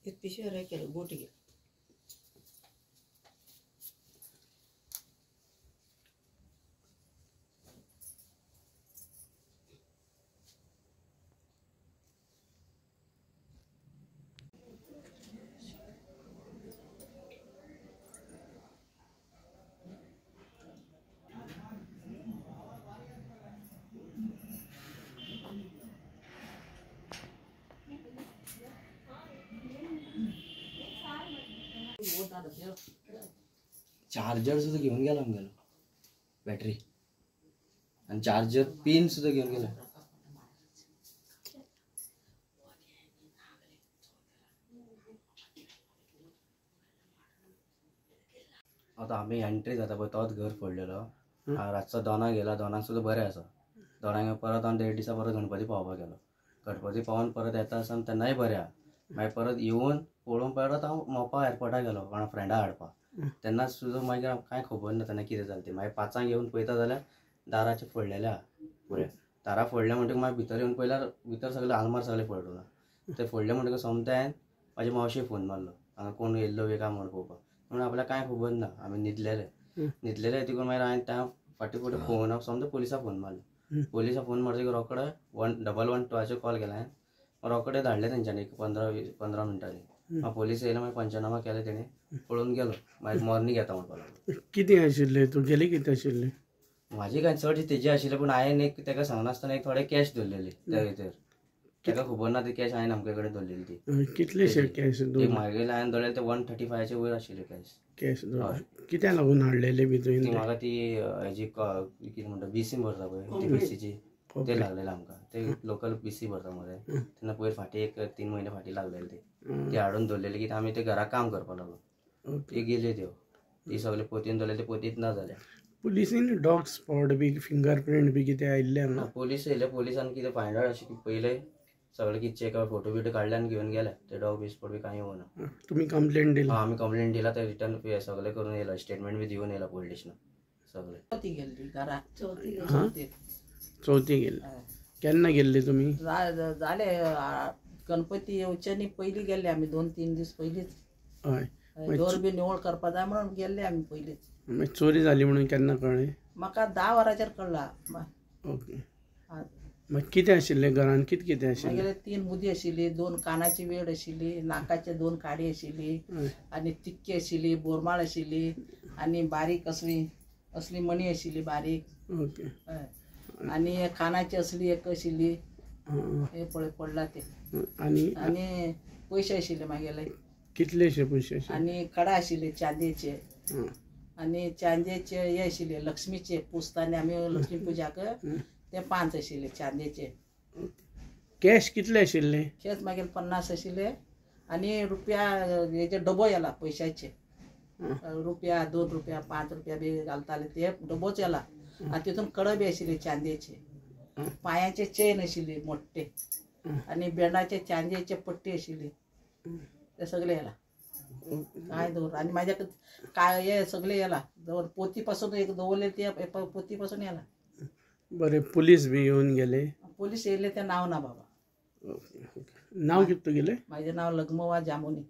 एक पिशवी राय केलं गोट घे. चार्जर सुद्धा घेऊन गेला बॅटरी आणि चार्जर पिन सुद्धा घेऊन गेला. आता आम्ही एंट्री जाता पळय तोच घर फोडलेलो. रातचो दोनाक गेला. दोनाक सुद्धा बरें आसा. दोनाक परत आनी 1.5 दिसा परत गणपती पावपाक गेलो. गणपती पावन परत येता आसतना तेन्नाय बरें आहा. मागीर परत येवन पळोवन परत हांव मोपा एअरपोर्टार गेलो कोणा फ्रेंडा हाडपाक. तेन्ना सुद्दां मागीर कांय खबर ना तेन्ना कितें जालें तें. मागीर 5 येवन पळयता जाल्यार दाराचे फोडलेले आहा. पळय दारां फोडल्या म्हणटकीर मागीर भितर येवन पळयल्यार भितर सगळे आलमार सगळे पडून आहा. ते फोडले म्हणटकीर सोमतें हांवें म्हाजे मावशेक फोन मारलो हांगा कोण येयल्लो बी काय म्हूण पळोवपाक. म्हणून आपल्याक कांय खबर ना. आमी न्हिदलेले देखून मागीर हांवें त्या फाटीं फुडें फोन सोमतें पुलिसाक फोन मारलो. पुलिसाक फोन मारतकीर रोखडे 112 कॉल केला हांवें. रोखडे धाडले तेंच्यांनी एक 15 मिनटांनी. पोलीस येयले मागीर पंचनामा केले तेणी. पळोवन गेलो. मागीर मॉर्निंग येता म्हणपाक लागलो. कितें आशिल्लें तुगेलें कितें आशिल्लें? म्हाजी कांय चड तेजी आशिल्लें पूण हांवें एक तेका सांगनासतना एक थोडे कॅश दवरलेली त्या भितर. तेका खबर ना ती कॅश हांवें आमचे कडेन दवरलेली ती. कितलेशे कॅश? म्हागेले हांवें दवरलेले ते 135चे वयर आशिल्ले कॅश. कित्या लागून हाडलेले भितर? ती म्हाका ती हेजी कितें म्हणटा BC भरता पळय ती BCची ते लागलेले आमकां. ते लोकल BC भरता मरे. तेन्ना पयर फाटीं एक 3 म्हयने फाटीं लागलेले ती हाडून दवरलेली कित्याक आमी ते घरा काम करपाक लागलो. ती गेल्यो त्यो. ती सगळे पोतयेन दवरलेले ते पोतयेंत ना जाल्या. पुलिसीन डॉग स्पॉट बी फिंगर प्रिंट बी कितें आयिल्ले हांगा? पुलीस येयले. पुलिसान कितें फायंड आउट अशें पयले सगळे कितें चॅक फोटो बिटो काडले आनी घेवन गेले. ते डॉग बिस्पॉट बी कांय येवना. तुमी कंप्लेंट दिली? आमी कंप्लेंट दिला. ते रिटर्न सगळे करून येयला. स्टेटमेंट बी दिवन येयला पुलीस स्टेशनाक सगळे. चवथी गेली. केन्ना गेल्ले तुमी? जाले गणपती येवचे न्ही पयलीं गेल्ले आमी 2-3 दीस पयलींच. हय दोर बी निवळ करपा जाय म्हणून गेल्ले आमी पयलींच. मागीर चोरी जाली म्हणून केन्ना कळ्ळें? म्हाका 10 वरांचेर कळ्ळां. ओके. मागीर कितें आशिल्लें घरान? कितें आशिल्लें? मागीर 3 मुदी आशिल्ली, 2 कानाची वेड आशिल्ली, नाकाचे 2 काडी आशिल्ली आनी तिक्की आशिल्ली, बोरमाळ आशिल्ली आनी बारीक असली मणी आशिल्ली बारीक. ओके. आनी कानाची असली एक आशिल्ली. हे पळय पडला ते. आनी पयशे आशिल्ले म्हागेले. कितलेशे पयशे? आनी कडा आशिल्ले चांदयेचे. आनी चांदयेचे हे आशिल्ले लक्ष्मीचे पुजताले आमी लक्ष्मी पुजाक ते 5 आशिल्ले चांदयेचे. कॅश कितले आशिल्ले? कॅश मागीर 50 आशिल्ले आनी रुपया हेजे डबो येला पयशाचे. रुपया 2 रुपया 5 रुपया बी घालताले ते डबोच येला. आनी तितून कडे बी आशिल्ले चांदयेचे. पांयाचे चेन आशिल्ली मोठे आनी बेंडाचे चांदयेचे पट्टी आशिल्ली. ते सगळे येला काय दवर. आनी म्हाजे काय हे सगळे येला दवर. पोती पासून एक दवरले ते पोती पासून येला. बरें. पुलीस बी येवन गेले? पुलीस येयले ते नांव ना बाबा. नांव कितें तुगेलें? म्हाजें नांव लग्मवा जामुनी.